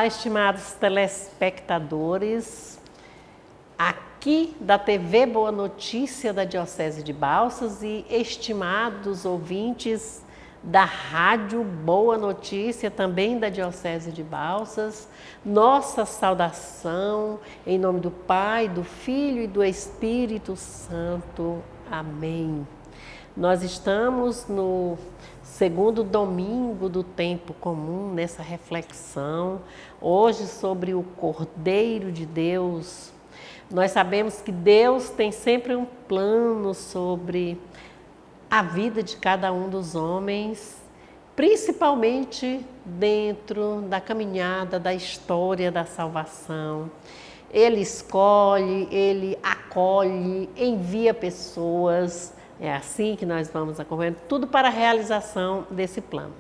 Olá, estimados telespectadores, aqui da TV Boa Notícia da Diocese de Balsas e estimados ouvintes da Rádio Boa Notícia, também da Diocese de Balsas, nossa saudação em nome do Pai, do Filho e do Espírito Santo. Amém. Nós estamos no segundo domingo do tempo comum, nessa reflexão, hoje sobre o Cordeiro de Deus. Nós sabemos que Deus tem sempre um plano sobre a vida de cada um dos homens, principalmente dentro da caminhada da história da salvação. Ele escolhe, ele acolhe, envia pessoas. É assim que nós vamos acompanhando, tudo para a realização desse plano.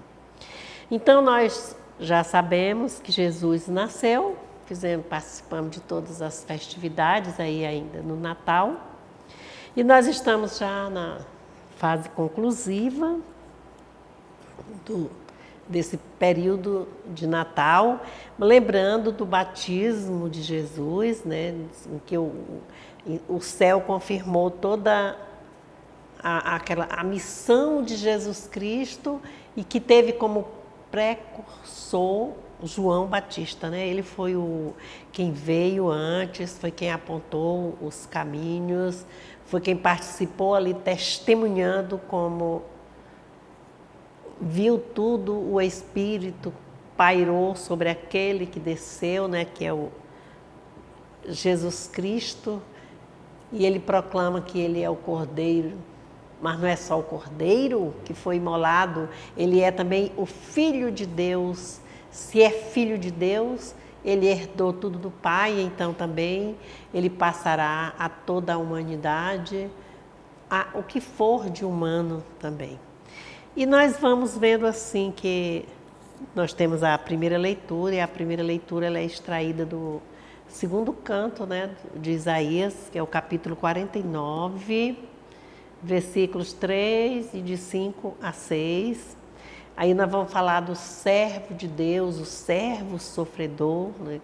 Então, nós já sabemos que Jesus nasceu, participamos de todas as festividades aí ainda no Natal. E nós estamos já na fase conclusiva desse período de Natal, lembrando do batismo de Jesus, né, em que o céu confirmou toda a missão de Jesus Cristo e que teve como precursor João Batista, né? Ele foi quem veio antes, foi quem apontou os caminhos, foi quem participou ali testemunhando como viu tudo, o Espírito pairou sobre aquele que desceu, né? Que é o Jesus Cristo, e ele proclama que ele é o Cordeiro. Mas não é só o Cordeiro que foi imolado, ele é também o Filho de Deus. Se é Filho de Deus, ele herdou tudo do Pai, então também ele passará a toda a humanidade, o que for de humano também. E nós vamos vendo assim que nós temos a primeira leitura, e a primeira leitura ela é extraída do segundo canto, né, de Isaías, que é o capítulo 49, versículos 3 e de 5 a 6. Aí nós vamos falar do servo de Deus, o servo sofredor, né,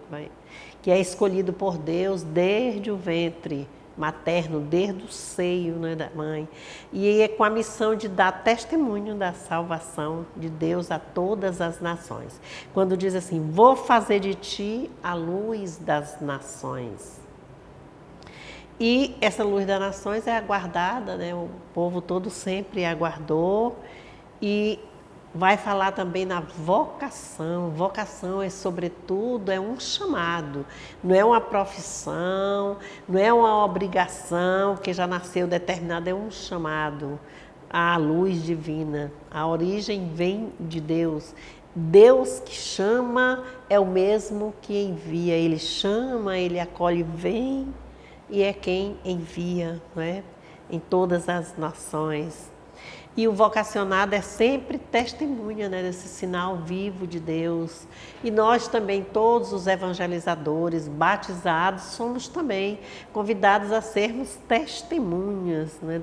que é escolhido por Deus desde o ventre materno, desde o seio, né, da mãe. E é com a missão de dar testemunho da salvação de Deus a todas as nações. Quando diz assim, vou fazer de ti a luz das nações. E essa luz das nações é aguardada, né? O povo todo sempre aguardou, e vai falar também na vocação. Vocação é, sobretudo, é um chamado, não é uma profissão, não é uma obrigação que já nasceu determinada, é um chamado à luz divina. A origem vem de Deus. Deus que chama é o mesmo que envia. Ele chama, ele acolhe, vem. E é quem envia, não é? Em todas as nações. E o vocacionado é sempre testemunha, né, desse sinal vivo de Deus. E nós também, todos os evangelizadores batizados, somos também convidados a sermos testemunhas, né,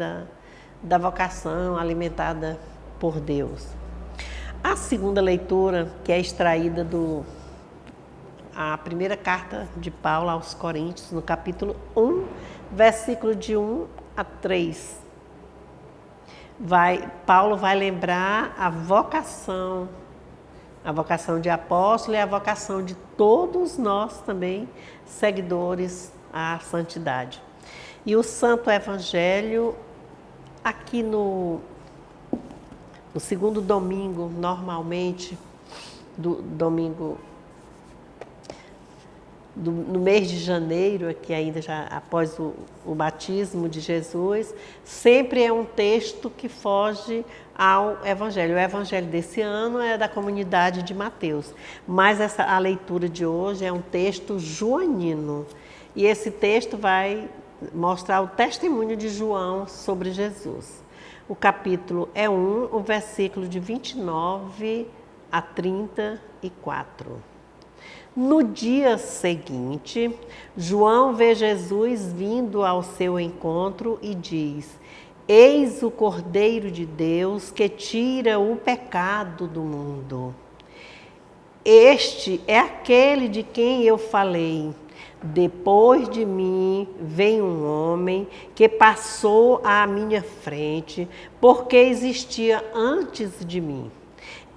da vocação alimentada por Deus. A segunda leitura, que é extraída a primeira carta de Paulo aos Coríntios, no capítulo 1, versículo de 1 a 3. Paulo vai lembrar a vocação de apóstolo e a vocação de todos nós também, seguidores à santidade. E o Santo Evangelho, aqui no segundo domingo, normalmente, no mês de janeiro, que ainda já após o batismo de Jesus, sempre é um texto que foge ao Evangelho. O Evangelho desse ano é da comunidade de Mateus, mas a leitura de hoje é um texto joanino. E esse texto vai mostrar o testemunho de João sobre Jesus. O capítulo é 1, o versículo de 29 a 34. No dia seguinte, João vê Jesus vindo ao seu encontro e diz: Eis o Cordeiro de Deus que tira o pecado do mundo. este é aquele de quem eu falei. Depois de mim vem um homem que passou à minha frente, porque existia antes de mim.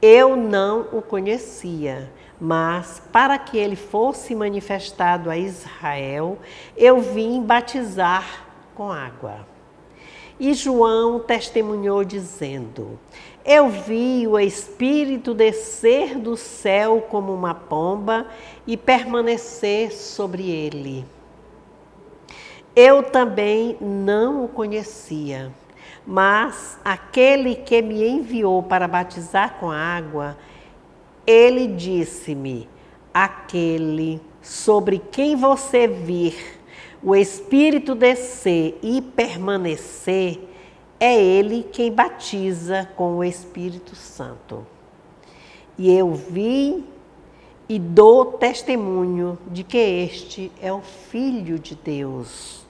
Eu não o conhecia, mas para que ele fosse manifestado a Israel, eu vim batizar com água. E João testemunhou dizendo: eu vi o Espírito descer do céu como uma pomba e permanecer sobre ele. Eu também não o conhecia, mas aquele que me enviou para batizar com água, ele disse-me: aquele sobre quem você vir o Espírito descer e permanecer, é ele quem batiza com o Espírito Santo. E eu vi e dou testemunho de que este é o Filho de Deus.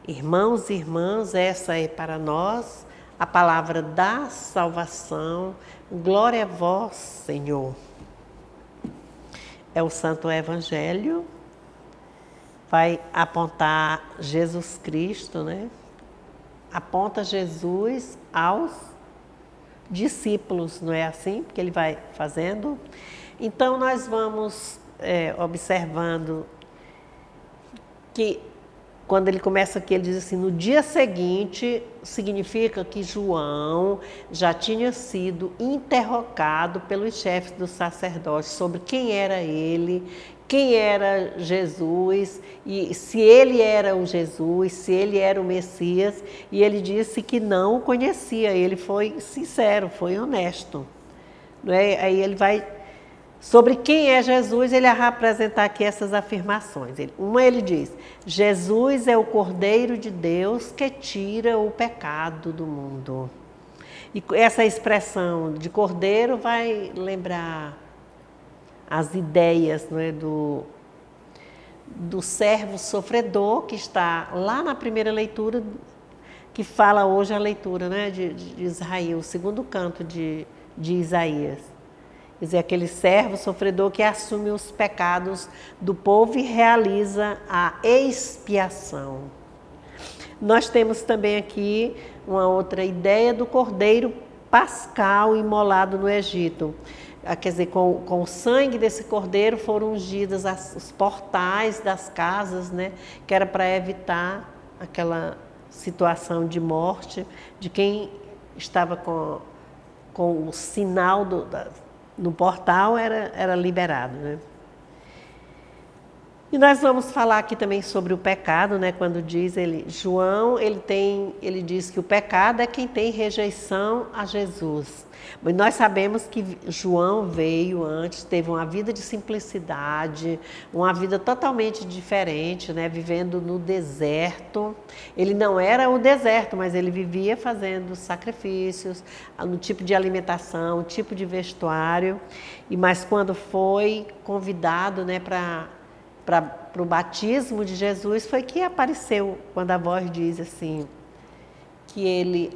Irmãos e irmãs, essa é para nós a palavra da salvação. Glória a vós, Senhor. É o Santo Evangelho. Vai apontar Jesus Cristo, né? Aponta Jesus aos discípulos, não é assim? Porque ele vai fazendo. Então, nós vamos observando que, quando ele começa aqui, ele diz assim, no dia seguinte, significa que João já tinha sido interrogado pelos chefes dos sacerdotes sobre quem era ele, quem era Jesus, e se ele era o Jesus, se ele era o Messias, e ele disse que não o conhecia. Ele foi sincero, foi honesto. Não é? Aí ele vai, sobre quem é Jesus, ele vai apresentar aqui essas afirmações. Ele diz, Jesus é o Cordeiro de Deus que tira o pecado do mundo. E essa expressão de Cordeiro vai lembrar as ideias, não é, do servo sofredor, que está lá na primeira leitura, que fala hoje a leitura, né, de Israel, o segundo canto de Isaías. Quer dizer, aquele servo sofredor que assume os pecados do povo e realiza a expiação. Nós temos também aqui uma outra ideia do cordeiro pascal imolado no Egito. Quer dizer, com o sangue desse cordeiro foram ungidas os portais das casas, né? Que era para evitar aquela situação de morte de quem estava com o sinal no portal era liberado, né? E nós vamos falar aqui também sobre o pecado, né? Quando diz João, ele diz que o pecado é quem tem rejeição a Jesus. Mas nós sabemos que João veio antes, teve uma vida de simplicidade, uma vida totalmente diferente, né? Vivendo no deserto. Ele não era o deserto, mas ele vivia fazendo sacrifícios, no tipo de alimentação, tipo de vestuário. Mas quando foi convidado, né, para o batismo de Jesus, foi que apareceu, quando a voz diz assim, que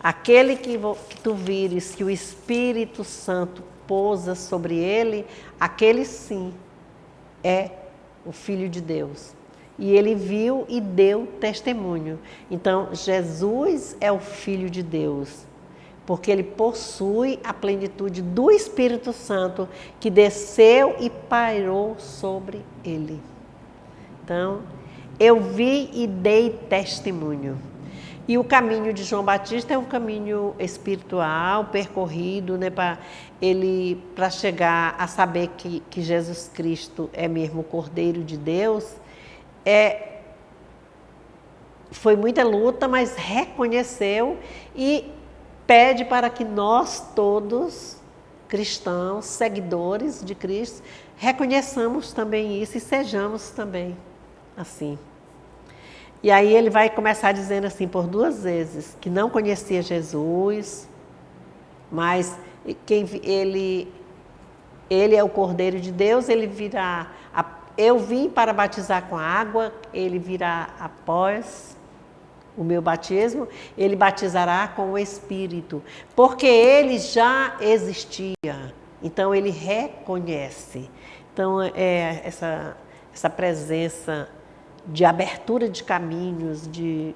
aquele que tu vires, que o Espírito Santo pousa sobre ele, aquele sim é o Filho de Deus. E ele viu e deu testemunho. Então, Jesus é o Filho de Deus, porque ele possui a plenitude do Espírito Santo que desceu e pairou sobre ele. Então, eu vi e dei testemunho. E o caminho de João Batista é um caminho espiritual, percorrido, né, para chegar a saber que Jesus Cristo é mesmo o Cordeiro de Deus. Foi muita luta, mas reconheceu e pede para que nós todos, cristãos, seguidores de Cristo, reconheçamos também isso e sejamos também assim. E aí ele vai começar dizendo assim por 2 vezes, que não conhecia Jesus, mas ele é o Cordeiro de Deus, ele virá, eu vim para batizar com água, ele virá após o meu batismo, ele batizará com o Espírito, porque ele já existia. Então ele reconhece. Então é essa presença de abertura de caminhos, de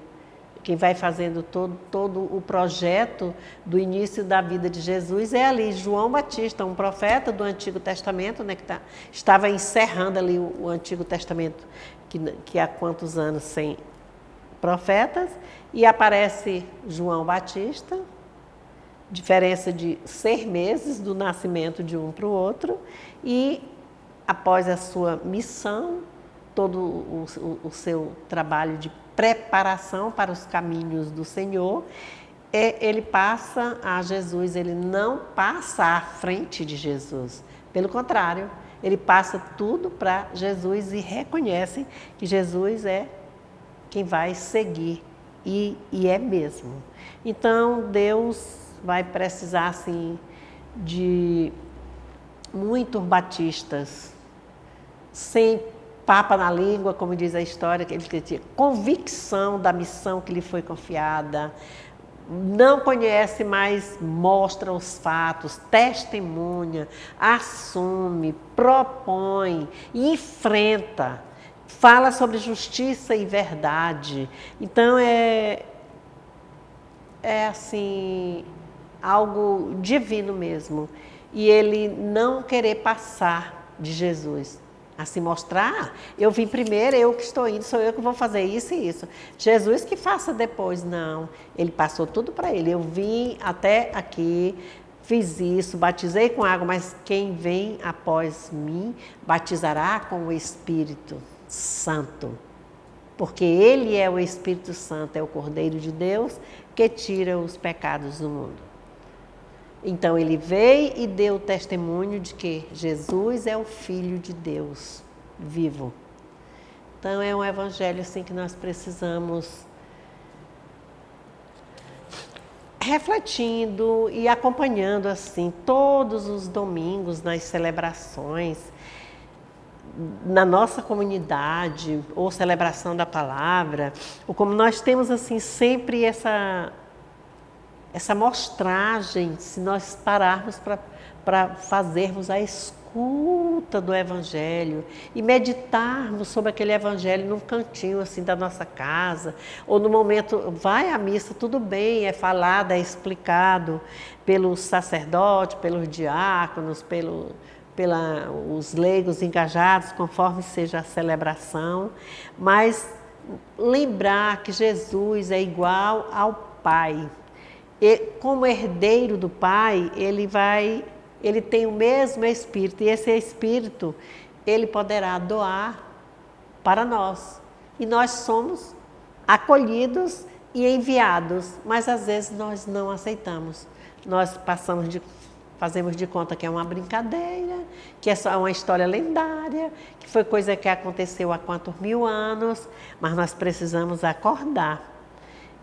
quem vai fazendo todo o projeto do início da vida de Jesus é ali João Batista, um profeta do Antigo Testamento, né, que estava encerrando ali o Antigo Testamento, que há quantos anos sem profetas, e aparece João Batista, diferença de 6 meses do nascimento de um para o outro, e após a sua missão, todo o seu trabalho de preparação para os caminhos do Senhor, ele passa a Jesus, ele não passa à frente de Jesus. Pelo contrário, ele passa tudo para Jesus e reconhece que Jesus é quem vai seguir. E é mesmo. Então, Deus vai precisar, assim, de muitos batistas, sem papa na língua, como diz a história, que ele tinha convicção da missão que lhe foi confiada, não conhece, mas mostra os fatos, testemunha, assume, propõe, enfrenta, fala sobre justiça e verdade. Então é assim, algo divino mesmo. E ele não querer passar de Jesus. A se mostrar, eu vim primeiro, eu que estou indo, sou eu que vou fazer isso e isso. Jesus que faça depois, não. Ele passou tudo para ele. Eu vim até aqui, fiz isso, batizei com água, mas quem vem após mim batizará com o Espírito Santo. Porque ele é o Espírito Santo, é o Cordeiro de Deus que tira os pecados do mundo. Então ele veio e deu testemunho de que Jesus é o Filho de Deus vivo. Então é um evangelho assim que nós precisamos refletindo e acompanhando assim todos os domingos nas celebrações, na nossa comunidade ou celebração da palavra, ou como nós temos assim sempre essa mostragem, se nós pararmos para fazermos a escuta do Evangelho e meditarmos sobre aquele Evangelho num cantinho assim da nossa casa, ou no momento, vai à missa, tudo bem, é falado, é explicado pelos sacerdotes, pelos diáconos, os leigos engajados, conforme seja a celebração, mas lembrar que Jesus é igual ao Pai. E, como herdeiro do Pai, ele tem o mesmo Espírito, e esse Espírito ele poderá doar para nós. E nós somos acolhidos e enviados, mas às vezes nós não aceitamos. Nós fazemos de conta que é uma brincadeira, que é só uma história lendária, que foi coisa que aconteceu há quantos mil anos, mas nós precisamos acordar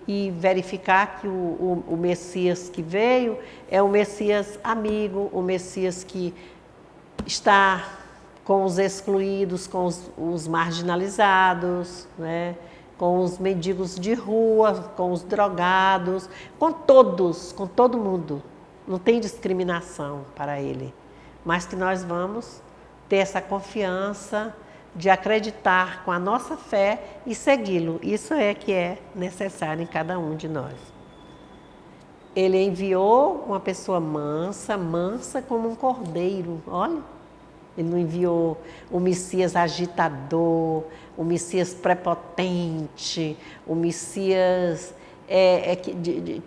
e verificar que o Messias que veio é o Messias amigo, o Messias que está com os excluídos, com os marginalizados, né? Com os mendigos de rua, com os drogados, com todos, com todo mundo. Não tem discriminação para ele, mas que nós vamos ter essa confiança de acreditar com a nossa fé e segui-lo. Isso é que é necessário em cada um de nós. Ele enviou uma pessoa mansa como um cordeiro, olha. Ele não enviou o Messias agitador, o Messias prepotente, o Messias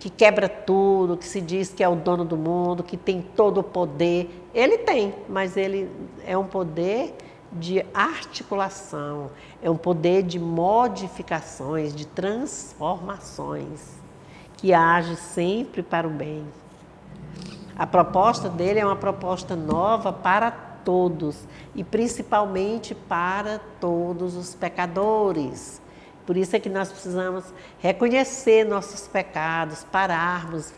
que quebra tudo, que se diz que é o dono do mundo, que tem todo o poder. Ele tem, mas ele é um poder de articulação, é um poder de modificações, de transformações, que age sempre para o bem. A proposta dele é uma proposta nova para todos, e principalmente para todos os pecadores. Por isso é que nós precisamos reconhecer nossos pecados, pararmos,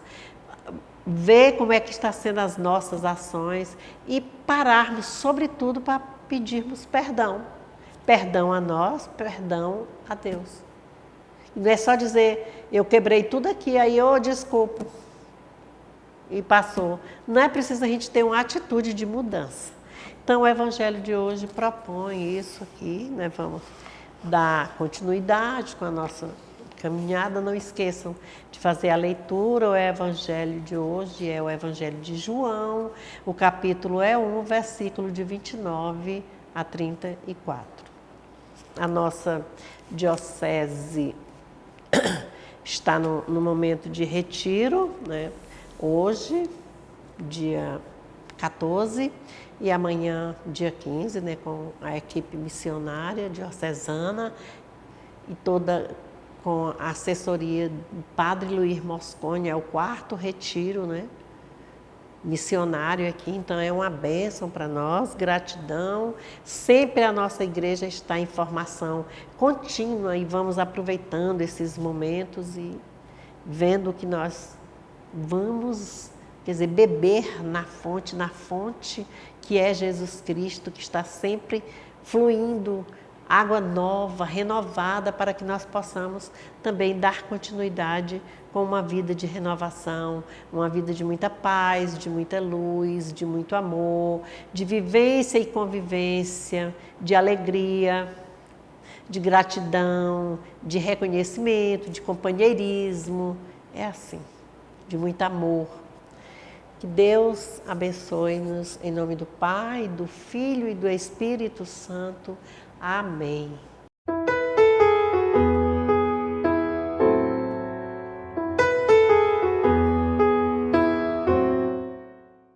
ver como é que está sendo as nossas ações e pararmos, sobretudo, para pedirmos perdão. Perdão a nós, perdão a Deus. E não é só dizer, eu quebrei tudo aqui, aí eu desculpo. e passou. Não é preciso a gente ter uma atitude de mudança. Então, o Evangelho de hoje propõe isso aqui, né? Vamos dar continuidade com a nossa caminhada. Não esqueçam de fazer a leitura. O Evangelho de hoje é o Evangelho de João, o capítulo é 1, versículo de 29 a 34. A nossa diocese está no momento de retiro, né? Hoje, dia 14, e amanhã, dia 15, né? Com a equipe missionária diocesana e toda com a assessoria do Padre Luiz Mosconi. É o 4º retiro, né? Missionário aqui, então é uma bênção para nós, gratidão. Sempre a nossa igreja está em formação contínua e vamos aproveitando esses momentos e vendo que nós vamos, quer dizer, beber na fonte que é Jesus Cristo, que está sempre fluindo água nova, renovada, para que nós possamos também dar continuidade com uma vida de renovação, uma vida de muita paz, de muita luz, de muito amor, de vivência e convivência, de alegria, de gratidão, de reconhecimento, de companheirismo. É assim, de muito amor. Que Deus abençoe-nos em nome do Pai, do Filho e do Espírito Santo. Amém.